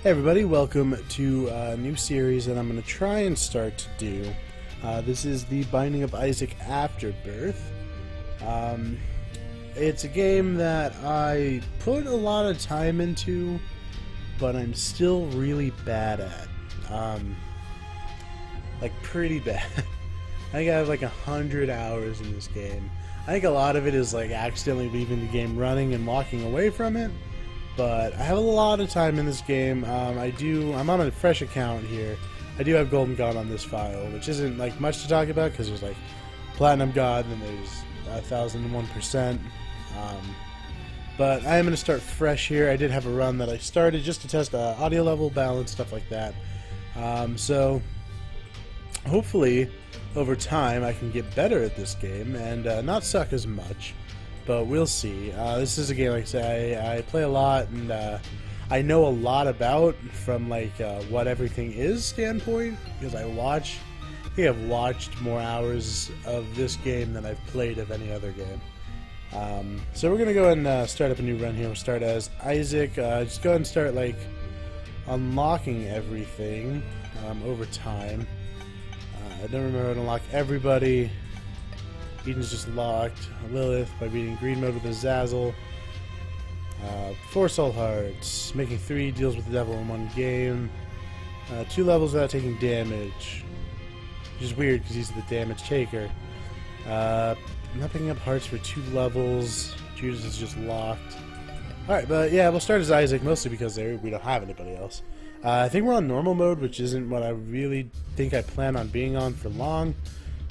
Hey everybody, welcome to a new series that I'm going to try and start to do. This is the Binding of Isaac Afterbirth. It's a game that I put a lot of time into, but I'm still really bad at. Like, pretty bad. I think I have like 100 hours in this game. I think a lot of it is like accidentally leaving the game running and walking away from it. But I have a lot of time in this game. I'm on a fresh account here. I do have Golden God on this file, which isn't like much to talk about because there's like Platinum God and there's 1001%. But I am going to start fresh here. I did have a run that I started just to test audio level, balance, stuff like that. So hopefully over time I can get better at this game and not suck as much. But we'll see. This is a game, like I say, I play a lot, and I know a lot about from like what everything is standpoint, because I think I've watched more hours of this game than I've played of any other game. So we're gonna go ahead and start up a new run here. We'll start as Isaac. Just go ahead and start like unlocking everything over time. I don't remember how to unlock everybody. Eden's just locked. Lilith by beating green mode with a Zazzle. 4 soul hearts. Making 3 deals with the devil in 1 game. 2 levels without taking damage. Which is weird because he's the damage taker. Not picking up hearts for 2 levels. Judas is just locked. Alright, but yeah, we'll start as Isaac mostly because we don't have anybody else. I think we're on normal mode, which isn't what I really think I plan on being on for long.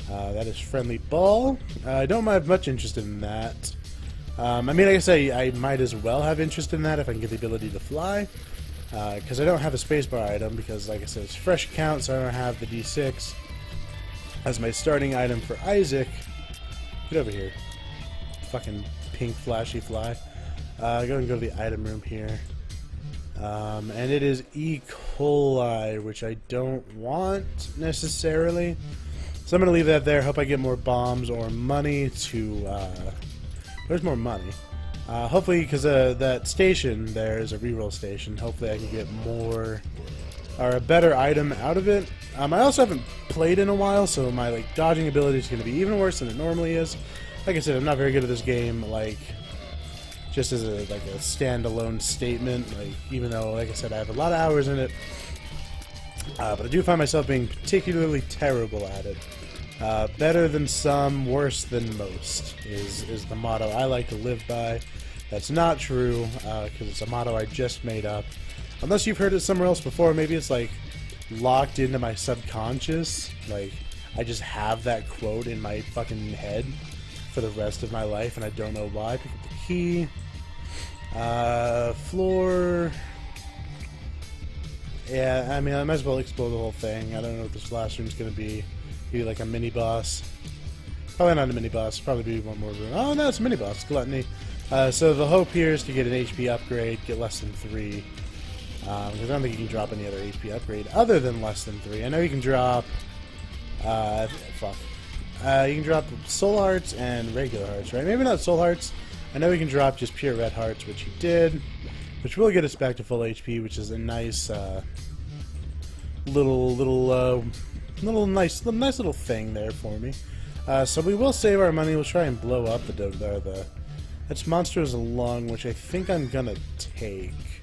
That is Friendly Ball. I don't have much interest in that. I mean, I guess I might as well have interest in that if I can get the ability to fly. Because I don't have a spacebar item, because like I said, it's a fresh account, so I don't have the D6 as my starting item for Isaac. Get over here. Fucking pink flashy fly. Go ahead and go to the item room here. And it is E. coli, which I don't want necessarily. So I'm going to leave that there. Hope I get more bombs or money to... Where's more money? Hopefully, because that station there is a reroll station. Hopefully I can get more... or a better item out of it. I also haven't played in a while, so my like dodging ability is going to be even worse than it normally is. Like I said, I'm not very good at this game, like... just as a standalone statement. Like, even though, like I said, I have a lot of hours in it. But I do find myself being particularly terrible at it. Better than some, worse than most is the motto I like to live by. That's not true, because it's a motto I just made up. Unless you've heard it somewhere else before, maybe it's like locked into my subconscious. Like, I just have that quote in my fucking head for the rest of my life, and I don't know why. Pick up the key. Floor... yeah, I mean, I might as well explore the whole thing. I don't know what this last room's gonna be. Maybe like a mini-boss. Probably not a mini-boss. Probably be one more room. Oh, no, it's a mini-boss. Gluttony. So the hope here is to get an HP upgrade, get less than 3. Because I don't think you can drop any other HP upgrade other than less than 3. I know you can drop... fuck. You can drop soul hearts and regular hearts, right? Maybe not soul hearts. I know you can drop just pure red hearts, which you did. Which will get us back to full HP, which is a nice, nice little thing there for me. So we will save our money. We'll try and blow up that's Monster's Lung, which I think I'm gonna take.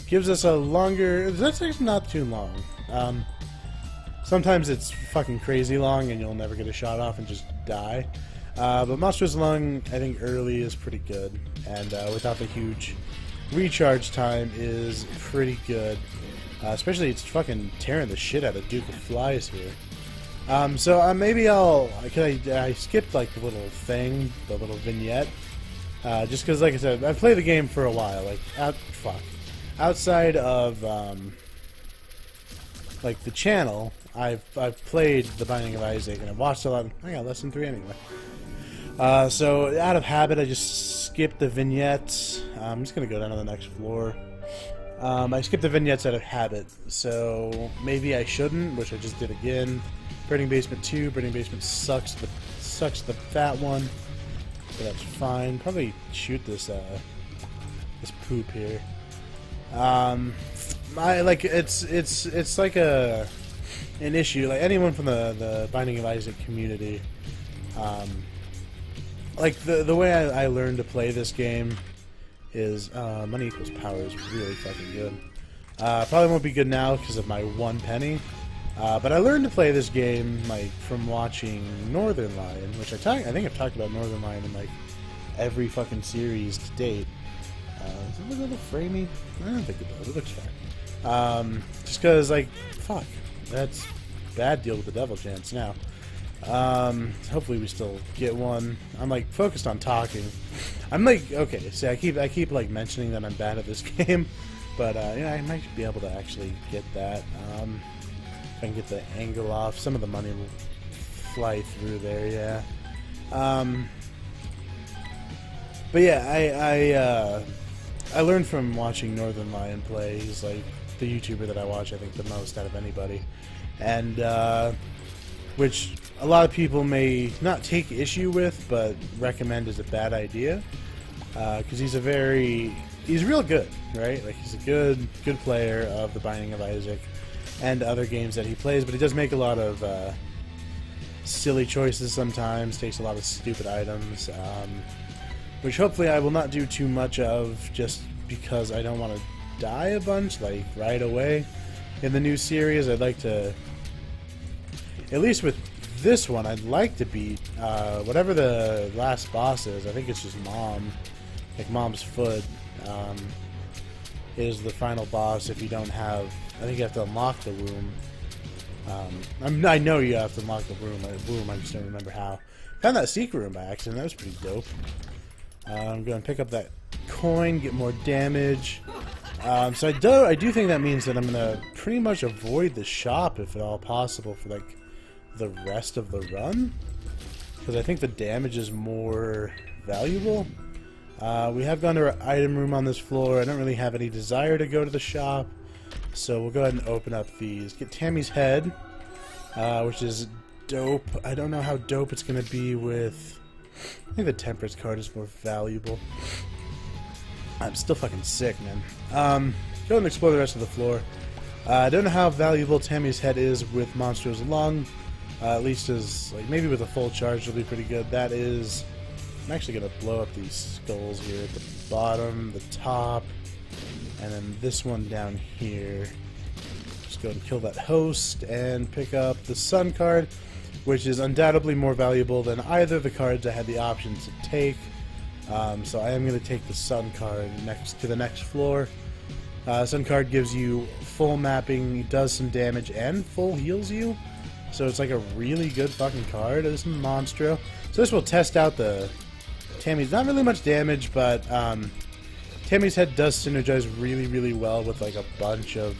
Gives us a longer. That's actually not too long. Sometimes it's fucking crazy long, and you'll never get a shot off and just die. But Monster's Lung, I think early is pretty good, and without the huge recharge time is pretty good. Especially it's fucking tearing the shit out of Duke of Flies here. So maybe I skipped like the little thing, the little vignette. Just because, like I said, I've played the game for a while. Like, outside of like the channel, I've played The Binding of Isaac, and I've watched a lot. I got less than 3 anyway. So out of habit, I just skipped the vignettes. I'm just gonna go down to the next floor. I skipped the vignettes out of habit, so maybe I shouldn't, which I just did again. Burning Basement 2. Burning Basement sucks the fat one, but that's fine. Probably shoot this poop here. It's like an issue. Like anyone from the Binding of Isaac community, like the way I learned to play this game is money equals power is really fucking good. Probably won't be good now because of my 1 penny. But I learned to play this game like from watching Northern Lion, which I think I've talked about Northern Lion in like every fucking series to date. Does it look a little framey? I don't think it does. It looks fine. Just because, like, fuck, that's bad deal with the devil chance now. Hopefully we still get one. I'm like focused on talking. I'm like, okay, see, I keep like mentioning that I'm bad at this game, but yeah, I might be able to actually get that. If I can get the angle off, some of the money will fly through there, yeah. But yeah, I learned from watching Northern Lion play. He's like the YouTuber that I watch, I think, the most out of anybody, and which a lot of people may not take issue with, but recommend as a bad idea, because he's real good, right? Like he's a good player of the Binding of Isaac and other games that he plays, but he does make a lot of silly choices sometimes, takes a lot of stupid items, which hopefully I will not do too much of, just because I don't want to die a bunch, like, right away. In the new series, I'd like to, at least with this one, I'd like to beat whatever the last boss is. I think it's just Mom, like Mom's foot, is the final boss if you don't have, I think you have to unlock the room. I know you have to unlock the room, I just don't remember how. Found that secret room by accident, that was pretty dope. I'm going to pick up that coin, get more damage. So I do think that means that I'm going to pretty much avoid the shop if at all possible for like the rest of the run, because I think the damage is more valuable. We have gone to our item room on this floor. I don't really have any desire to go to the shop, so we'll go ahead and open up these. Get Tammy's head, which is dope. I don't know how dope it's going to be with, I think the Temperance card is more valuable. I'm still fucking sick, man. Go and explore the rest of the floor. I don't know how valuable Tammy's head is with Monstro's lung. At least as, like, maybe with a full charge it'll be pretty good. That is, I'm actually going to blow up these skulls here at the bottom, the top, and then this one down here. Just go and kill that host and pick up the Sun card, which is undoubtedly more valuable than either of the cards I had the option to take. So I am going to take the Sun card next to the next floor. Sun card gives you full mapping, does some damage, and full heals you. So it's like a really good fucking card. This is Monstro. So this will test out the Tammy's. Not really much damage, but Tammy's head does synergize really, really well with like a bunch of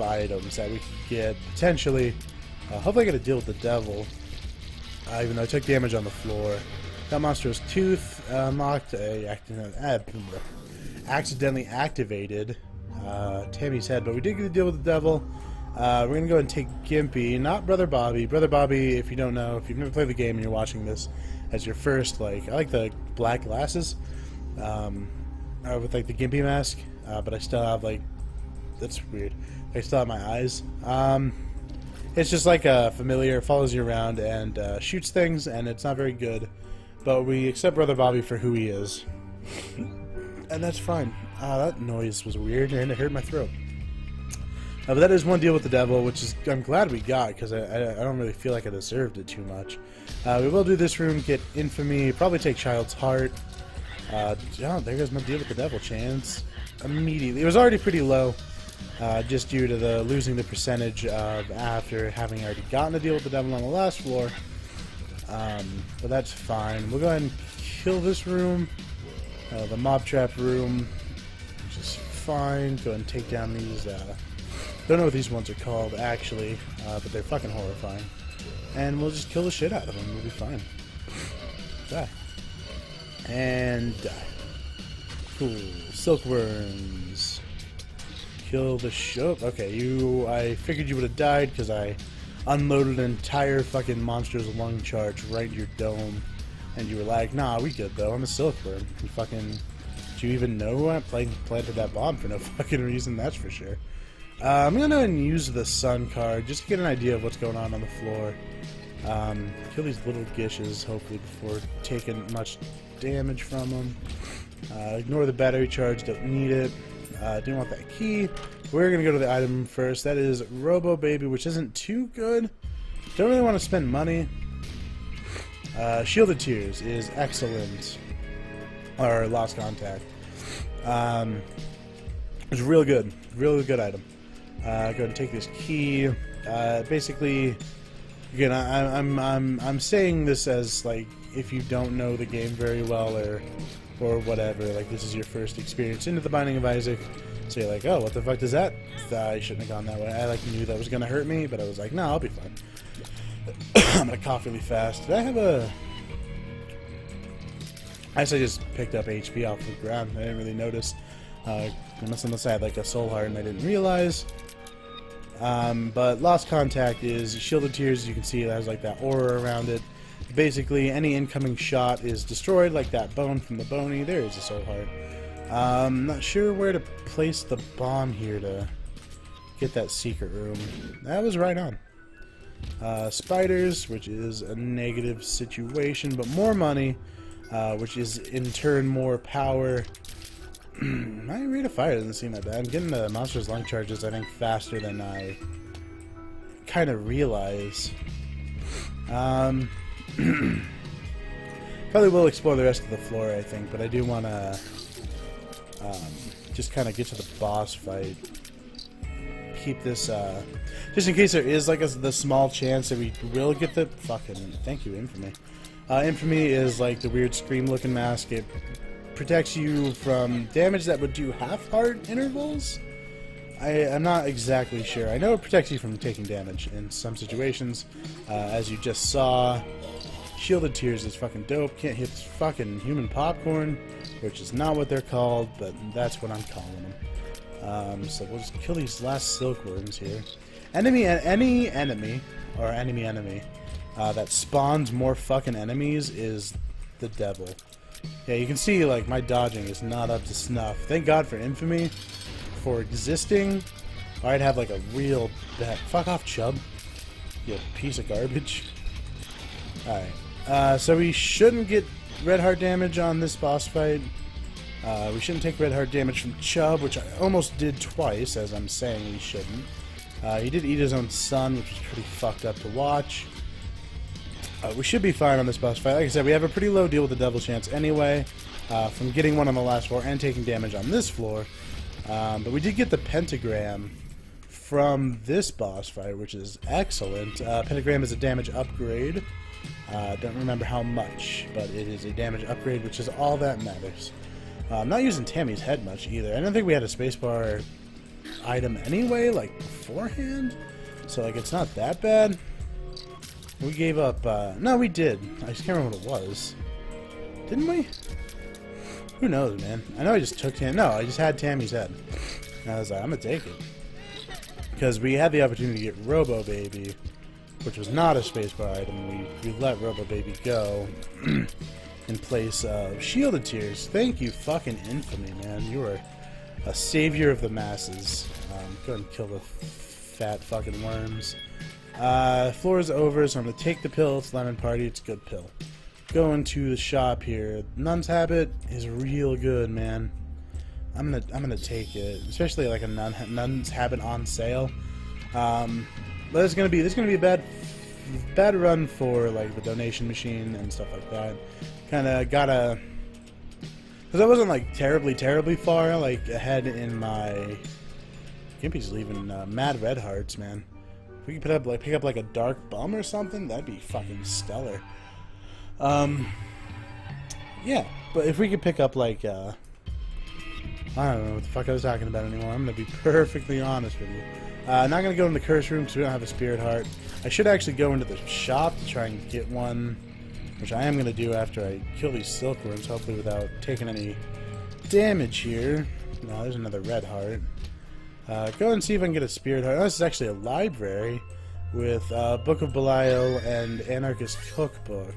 items that we could get potentially. Hopefully I get to deal with the devil, even though I took damage on the floor. Got Monstro's tooth unlocked. Accidentally activated Tammy's head, but we did get to deal with the devil. We're going to go and take Gimpy, not Brother Bobby. Brother Bobby, if you don't know, if you've never played the game and you're watching this as your first, like, I like the black glasses with, like, the Gimpy mask, but I still have, like, that's weird. I still have my eyes. It's just like a familiar, follows you around and shoots things, and it's not very good. But we accept Brother Bobby for who he is. And that's fine. That noise was weird, and it hurt my throat. But that is one deal with the devil, which is I'm glad we got, because I don't really feel like I deserved it too much. We will do this room, get Infamy, probably take Child's Heart. Oh, there goes my deal with the devil chance. Immediately. It was already pretty low, just due to the losing the percentage of after having already gotten a deal with the devil on the last floor. But that's fine. We'll go ahead and kill this room, the mob trap room, which is fine. Go ahead and take down these, don't know what these ones are called actually, but they're fucking horrifying. And we'll just kill the shit out of them, we'll be fine. Die. And die. Cool. Silkworms. Kill the shop. Okay, I figured you would have died because I unloaded an entire fucking Monster's lung charge right in your dome, and you were like, nah, we good though, I'm a silkworm. You fucking Do you even know who I planted that bomb for no fucking reason? That's for sure. I'm gonna go ahead and use the sun card just to get an idea of what's going on the floor. Kill these little gishes, hopefully, before taking much damage from them. Ignore the battery charge, don't need it. Didn't want that key. We're gonna go to the item first. That is Robo Baby, which isn't too good. Don't really want to spend money. Shielded Tears is excellent. Or Lost Contact. It's real good. Really good item. Go ahead and take this key. Basically, again, I'm saying this as like if you don't know the game very well or whatever, like this is your first experience into the Binding of Isaac, so you're like, oh, what the fuck does that? I shouldn't have gone that way. I like knew that was gonna hurt me, but I was like, no, I'll be fine. I'm gonna cough really fast. Did I have a? I just picked up HP off the ground. I didn't really notice. Unless I had like a soul heart and I didn't realize. But Lost Contact is Shielded Tears. You can see it has like that aura around it. Basically, any incoming shot is destroyed, like that bone from the Boney. There is a soul heart. Not sure where to place the bomb here to get that secret room. That was right on. Spiders, which is a negative situation, but more money, which is in turn more power. My rate of fire doesn't seem that bad. I'm getting the monster's lung charges, I think, faster than I kind of realize. Probably will explore the rest of the floor, I think, but I do want to just kind of get to the boss fight. Keep this, just in case there is like the small chance that we will get the fucking, thank you, Infamy. Infamy is like the weird scream-looking mask. It protects you from damage that would do half-heart intervals. I'm not exactly sure. I know it protects you from taking damage in some situations. As you just saw, Shielded Tears is fucking dope. Can't hit fucking human popcorn, which is not what they're called, but that's what I'm calling them. So we'll just kill these last silkworms here. Any enemy that spawns more fucking enemies is the devil. Yeah, you can see, like, my dodging is not up to snuff. Thank God for Infamy for existing. Or I'd have, like, a real bad... Fuck off, Chubb. You piece of garbage. Alright. So we shouldn't get red heart damage on this boss fight. We shouldn't take red heart damage from Chubb, which I almost did twice, as I'm saying we shouldn't. He did eat his own son, which was pretty fucked up to watch. We should be fine on this boss fight. Like I said, we have a pretty low deal with the devil chance anyway, from getting one on the last floor and taking damage on this floor. But we did get the pentagram from this boss fight, which is excellent. Pentagram is a damage upgrade. Don't remember how much, but it is a damage upgrade, which is all that matters. I'm not using Tammy's head much either. I don't think we had a spacebar item anyway, like beforehand. So like it's not that bad. We gave up, no we did. I just can't remember what it was. Didn't we? Who knows, man. I know I just took no, I just had Tammy's head. And I was like, I'm gonna take it. Because we had the opportunity to get Robo Baby, which was not a spacebar item. We let Robo Baby go in place of Shielded Tears. Thank you, fucking Infamy, man. You are a savior of the masses. Go ahead and kill the fat fucking worms. Floor is over, so I'm gonna take the pill. It's Lemon Party. It's a good pill. Going to the shop here. Nun's Habit is real good, man. I'm gonna take it, especially like a Nun's Habit on sale. But this is gonna be a bad run for like the donation machine and stuff like that. Kind of gotta, because I wasn't like terribly far like ahead in my. Gimpy's leaving mad red hearts, man. If we could pick up like a dark bum or something, that'd be fucking stellar. Yeah, but if we could pick up like I don't know what the fuck I was talking about anymore. I'm gonna be perfectly honest with you. Not gonna go in the curse room because we don't have a spirit heart. I should actually go into the shop to try and get one, which I am gonna do after I kill these silkworms, hopefully without taking any damage here. No, there's another red heart. Go and see if I can get a spirit heart. Oh, this is actually a library with Book of Belial and Anarchist Cookbook,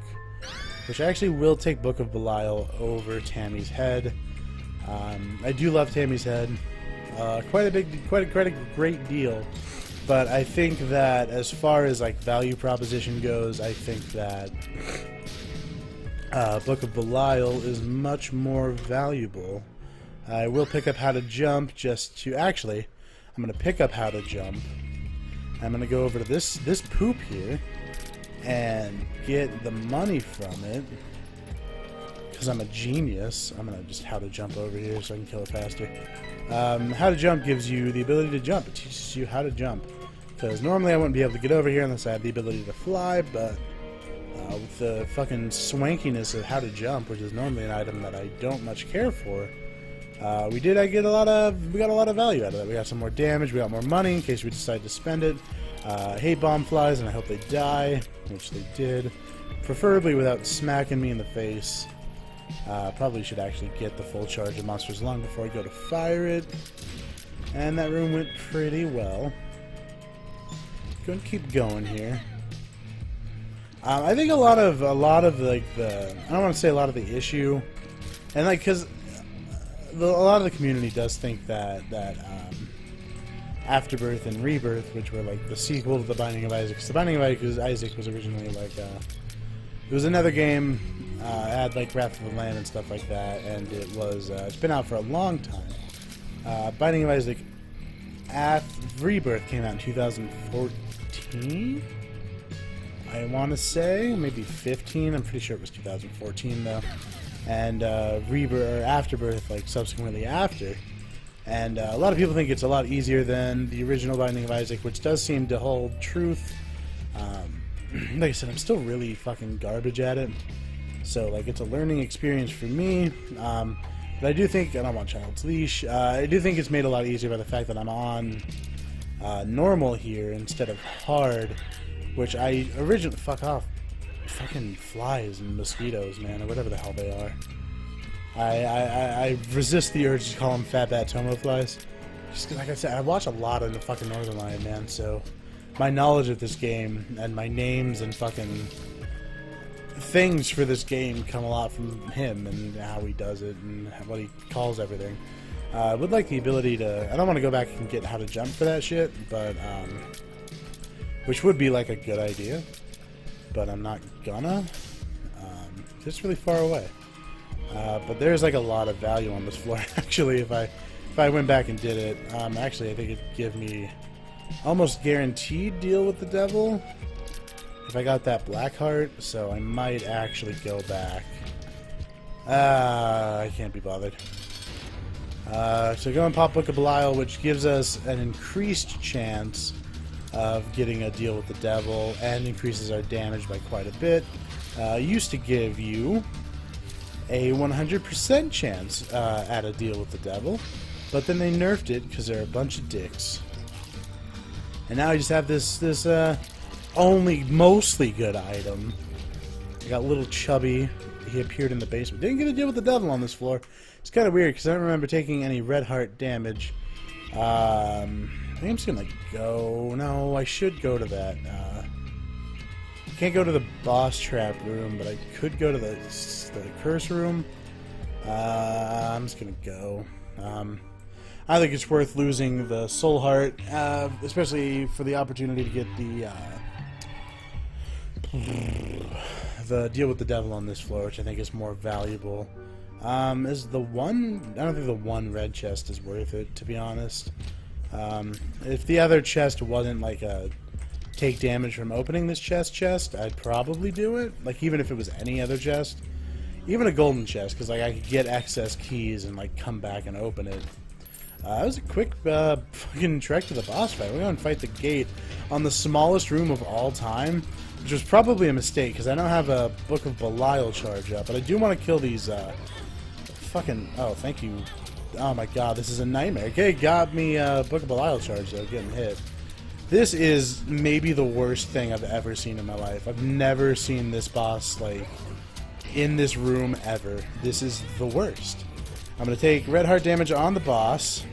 which I actually will take Book of Belial over Tammy's head. I do love Tammy's head, quite a great deal. But I think that as far as like value proposition goes, I think that Book of Belial is much more valuable. I will pick up How to Jump just to actually. I'm gonna pick up How to Jump. I'm gonna go over to this poop here and get the money from it. Because I'm a genius, I'm gonna just How to Jump over here so I can kill it faster. How to Jump gives you the ability to jump. It teaches you how to jump. Because normally I wouldn't be able to get over here unless I had the ability to fly, but with the fucking swankiness of How to Jump, which is normally an item that I don't much care for, we got a lot of value out of that. We got some more damage, we got more money in case we decide to spend it. I hate bomb flies and I hope they die, which they did. Preferably without smacking me in the face. Probably should actually get the full charge of Monster's Lung before I go to fire it. And that room went pretty well. Gonna keep going here. I think a lot of like the, I don't want to say a lot of the issue, and like because a lot of the community does think that Afterbirth and Rebirth, which were like the sequel to The Binding of Isaac, because The Binding of Isaac was originally like it was another game, had like Wrath of the Lamb and stuff like that, and it was it's been out for a long time. Binding of Isaac Rebirth came out in 2014. I want to say maybe 15. I'm pretty sure it was 2014 though, and Afterbirth like subsequently after. And a lot of people think it's a lot easier than the original Binding of Isaac, which does seem to hold truth. Like I said, I'm still really fucking garbage at it, so like it's a learning experience for me. But I do think, and I'm on Child's Leash, I do think it's made a lot easier by the fact that I'm on normal here instead of hard, which I originally, fuck off, fucking flies and mosquitoes, man, or whatever the hell they are. I resist the urge to call them fat bat tomo flies. Just 'cause, like I said, I watch a lot of the fucking Northern Lion, man, so my knowledge of this game and my names and fucking things for this game come a lot from him and how he does it and what he calls everything. I would like the ability to, I don't want to go back and get How to Jump for that shit, but which would be like a good idea, but I'm not gonna. It's really far away. But there's like a lot of value on this floor. Actually, if I went back and did it, actually I think it'd give me almost guaranteed deal with the devil if I got that black heart. So I might actually go back. I can't be bothered. So go and pop Book of Belial, which gives us an increased chance of getting a deal with the devil and increases our damage by quite a bit. Used to give you a 100% chance at a deal with the devil, but then they nerfed it because they're a bunch of dicks. And now I just have this only mostly good item. I got little Chubby. He appeared in the basement. Didn't get a deal with the devil on this floor. It's kind of weird because I don't remember taking any red heart damage. I think I'm just gonna go. No, I should go to that. Can't go to the boss trap room, but I could go to the curse room. I'm just gonna go. I think it's worth losing the soul heart, especially for the opportunity to get the deal with the devil on this floor, which I think is more valuable. Is the one? I don't think the one red chest is worth it, to be honest. If the other chest wasn't like a take damage from opening this chest, I'd probably do it. Like even if it was any other chest, even a golden chest, because like I could get excess keys and like come back and open it. That was a quick fucking trek to the boss fight. We're gonna fight the gate on the smallest room of all time, which was probably a mistake because I don't have a Book of Belial charge up, but I do want to kill these fucking. Oh, thank you. Oh my god, this is a nightmare. Okay, got me Book of Belial charge though, getting hit. This is maybe the worst thing I've ever seen in my life. I've never seen this boss, like, in this room ever. This is the worst. I'm going to take red heart damage on the boss.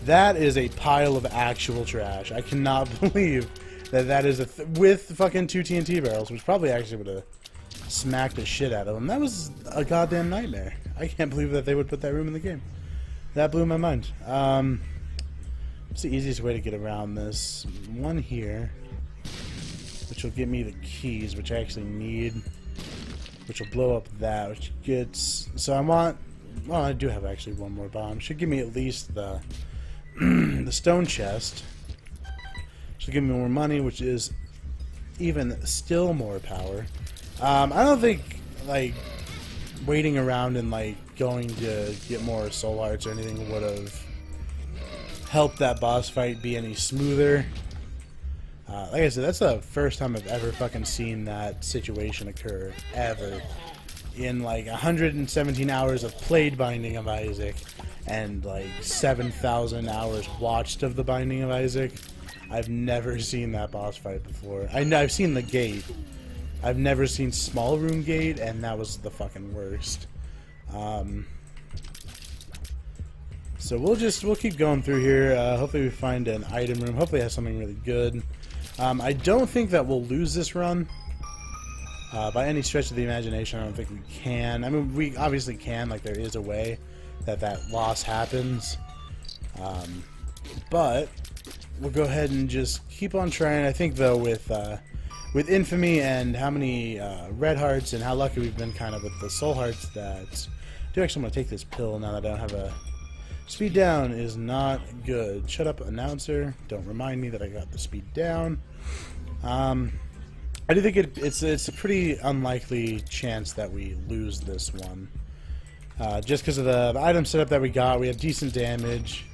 That is a pile of actual trash. I cannot believe that is with fucking 2 TNT barrels, which probably actually would have smacked the shit out of him. That was a goddamn nightmare. I can't believe that they would put that room in the game. That blew my mind. What's the easiest way to get around this? One here, which will give me the keys, which I actually need, which will blow up that, which gets... So I want... Well, I do have actually one more bomb. Should give me at least the the stone chest. Should give me more money, which is even still more power. I don't think, like, waiting around and, like, going to get more soul hearts or anything would have helped that boss fight be any smoother. Like I said, that's the first time I've ever fucking seen that situation occur, ever. In, like, 117 hours of played Binding of Isaac and, like, 7,000 hours watched of the Binding of Isaac, I've never seen that boss fight before. I've seen the gate. I've never seen small room gate, and that was the fucking worst. So we'll keep going through here. Hopefully we find an item room. Hopefully it has something really good. I don't think that we'll lose this run. By any stretch of the imagination, I don't think we can. I mean, we obviously can. Like, there is a way that loss happens. But we'll go ahead and just keep on trying. I think, though, with Infamy and how many red hearts and how lucky we've been kind of with the soul hearts, that I do actually want to take this pill now that I don't have a... Speed down is not good. Shut up, announcer. Don't remind me that I got the speed down. I do think it's a pretty unlikely chance that we lose this one. Just because of the item setup that we got. We have decent damage.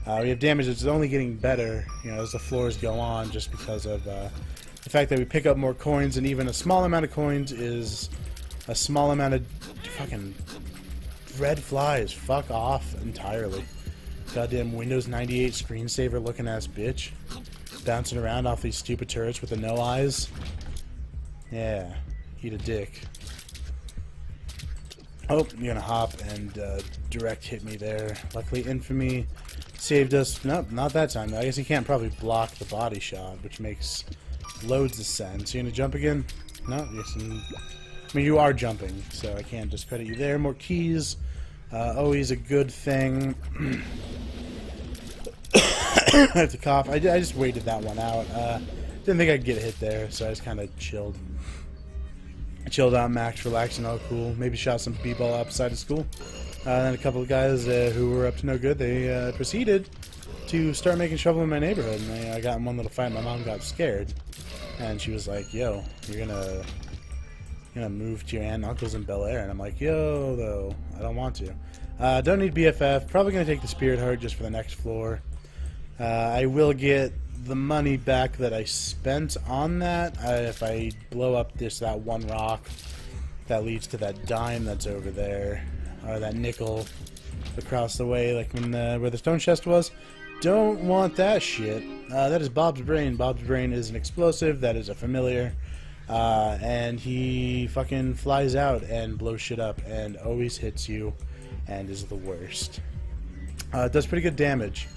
We have damage that's only getting better, you know, as the floors go on, just because of the fact that we pick up more coins, and even a small amount of coins is a small amount of fucking red flies. Fuck off entirely. Goddamn Windows 98 screensaver looking ass bitch. Bouncing around off these stupid turrets with the no eyes. Yeah, eat a dick. Oh, you're gonna hop and direct hit me there. Luckily, Infamy saved us. Nope, not that time. I guess he can't probably block the body shot, which makes loads of sense. You gonna jump again? No, yes. I mean, you are jumping, so I can't discredit you there. More keys, always a good thing. I have to cough. I just waited that one out. Didn't think I'd get hit there, so I just kind of chilled. Chilled out, maxed, relaxed, and all cool. Maybe shot some b-ball outside of school. Then a couple of guys who were up to no good, they proceeded to start making trouble in my neighborhood. And I got in one little fight. My mom got scared, and she was like, "Yo, you're gonna move to your aunt and uncle's in Bel Air." And I'm like, "Yo, though, I don't want to. Don't need BFF. Probably gonna take the Spirit Heart just for the next floor. I will get the money back that I spent on that if I blow up that one rock that leads to that dime that's over there, or that nickel across the way, like when where the stone chest was. Don't want that shit. That is Bob's Brain. Bob's Brain is an explosive that is a familiar, and he fucking flies out and blows shit up and always hits you and is the worst. It does pretty good damage,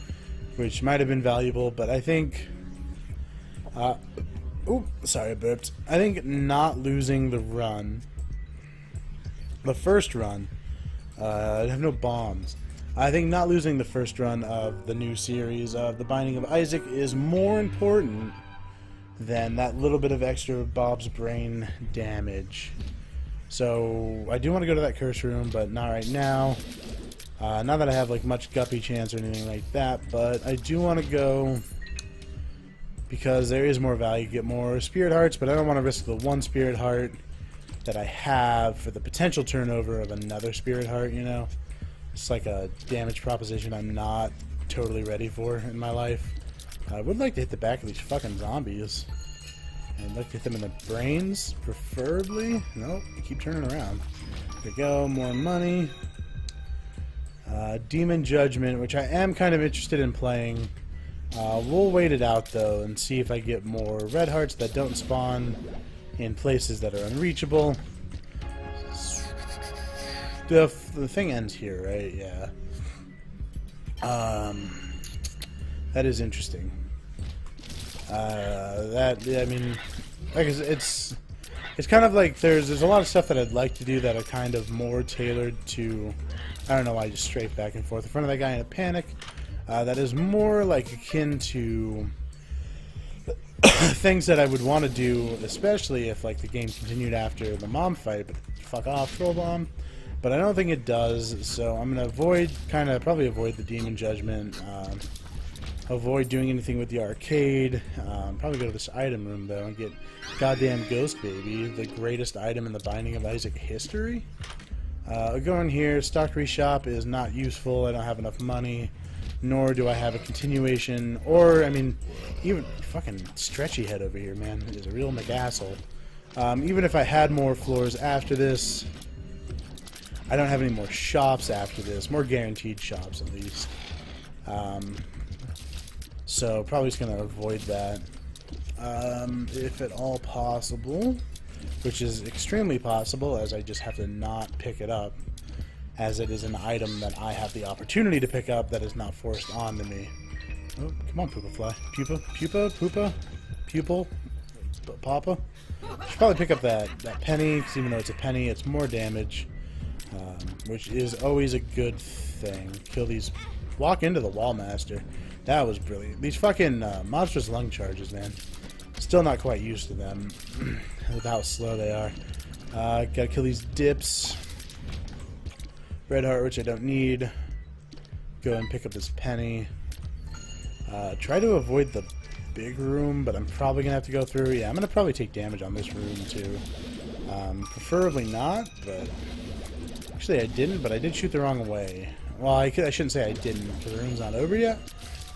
which might have been valuable, but I think... ooh, sorry, I burped. I think not losing the run, the first run, I have no bombs. I think not losing the first run of the new series of The Binding of Isaac is more important than that little bit of extra Bob's Brain damage. So, I do want to go to that curse room, but not right now. Not that I have like much guppy chance or anything like that, but I do want to go because there is more value. Get more Spirit Hearts, but I don't want to risk the one Spirit Heart that I have for the potential turnover of another Spirit Heart, you know? It's like a damage proposition I'm not totally ready for in my life. I would like to hit the back of these fucking zombies. I'd like to hit them in the brains, preferably. Nope, keep turning around. There we go, more money. Demon Judgment, which I am kind of interested in playing. We'll wait it out, though, and see if I get more red hearts that don't spawn in places that are unreachable. The thing ends here, right? Yeah. That is interesting. I mean, like it's it's kind of like there's a lot of stuff that I'd like to do that are kind of more tailored to, I don't know why I just strafe back and forth in front of that guy in a panic. That is more like akin to things that I would want to do, especially if like the game continued after the mom fight. But fuck off, Troll Bomb. But I don't think it does, so I'm gonna probably avoid the Demon Judgment. Avoid doing anything with the arcade. Probably go to this item room though and get goddamn Ghost Baby, the greatest item in the Binding of Isaac history. Go in here. Stock reshop is not useful. I don't have enough money, nor do I have a continuation. Or I mean, even fucking Stretchy Head over here, man, is a real McAsshole. Even if I had more floors after this, I don't have any more shops after this. More guaranteed shops at least. So probably just going to avoid that if at all possible, which is extremely possible as I just have to not pick it up, as it is an item that I have the opportunity to pick up that is not forced onto me. Oh, come on, Poopa Fly. Pupil, Papa. Should probably pick up that penny, because even though it's a penny, it's more damage, which is always a good thing. Kill these. Walk into the Wall Master. That was brilliant. These fucking monstrous lung charges, man. Still not quite used to them with how slow they are. Gotta kill these dips. Red heart, which I don't need. Go and pick up this penny. Try to avoid the big room, but I'm probably gonna have to go through. Yeah, I'm gonna probably take damage on this room too. Preferably not, but actually I didn't. But I did shoot the wrong way. Well, I shouldn't say I didn't because the room's not over yet.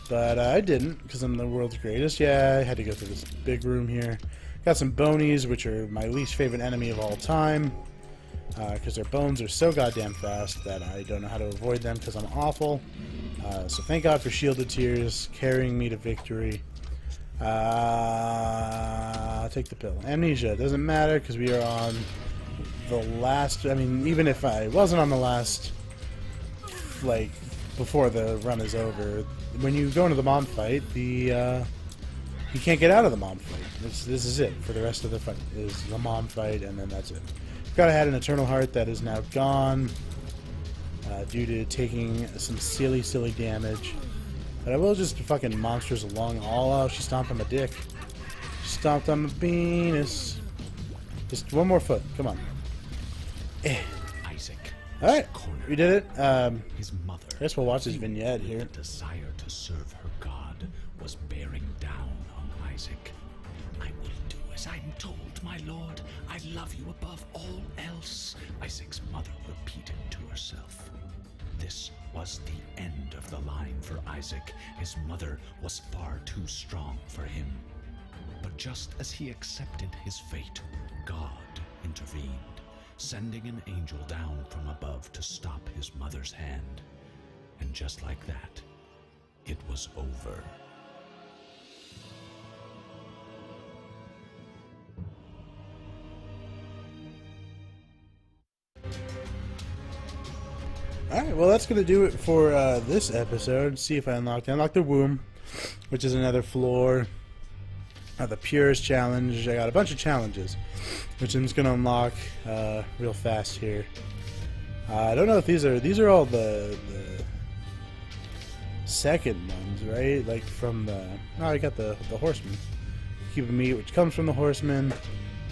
But I didn't, because I'm the world's greatest. Yeah, I had to go through this big room here. Got some bonies, which are my least favorite enemy of all time. Because their bones are so goddamn fast that I don't know how to avoid them because I'm awful. So thank God for Shielded Tears carrying me to victory. I'll take the pill. Amnesia, doesn't matter because we are on the last... I mean, even if I wasn't on the last... like, before the run is over... When you go into the mom fight, you can't get out of the mom fight. This is it for the rest of the fight. Is the mom fight, and then that's it. Forgot I had an Eternal Heart that is now gone due to taking some silly damage. But I will just fucking monsters along all out. She stomped on my dick. She stomped on my penis. Just one more foot. Come on. Isaac. All right, we did it. His mother. I guess we'll watch this vignette here. The desire to serve her God was bearing down on Isaac. I will do as I'm told, my lord. I love you above all else, Isaac's mother repeated to herself. This was the end of the line for Isaac. His mother was far too strong for him. But just as he accepted his fate, God intervened, sending an angel down from above to stop his mother's hand. And just like that, it was over. Alright, well that's going to do it for this episode. See if I unlock the womb, which is another floor. The Purest challenge. I got a bunch of challenges, which I'm just going to unlock real fast here. I don't know if these are all the second ones, right? Like from the... Oh, I got the horseman. Cube of meat, which comes from the horseman.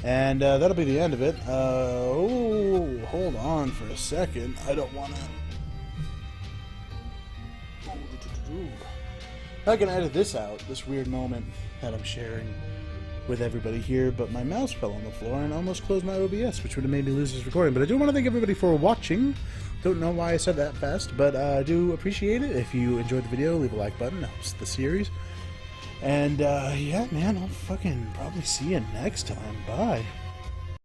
And that'll be the end of it. Oh, hold on for a second. I don't want to... I can edit this out, this weird moment that I'm sharing with everybody here, but my mouse fell on the floor and almost closed my OBS, which would have made me lose this recording. But I do want to thank everybody for watching. Don't know why I said that fast, but I do appreciate it. If you enjoyed the video, leave a like button. It helps the series. And yeah, man, I'll fucking probably see you next time. Bye.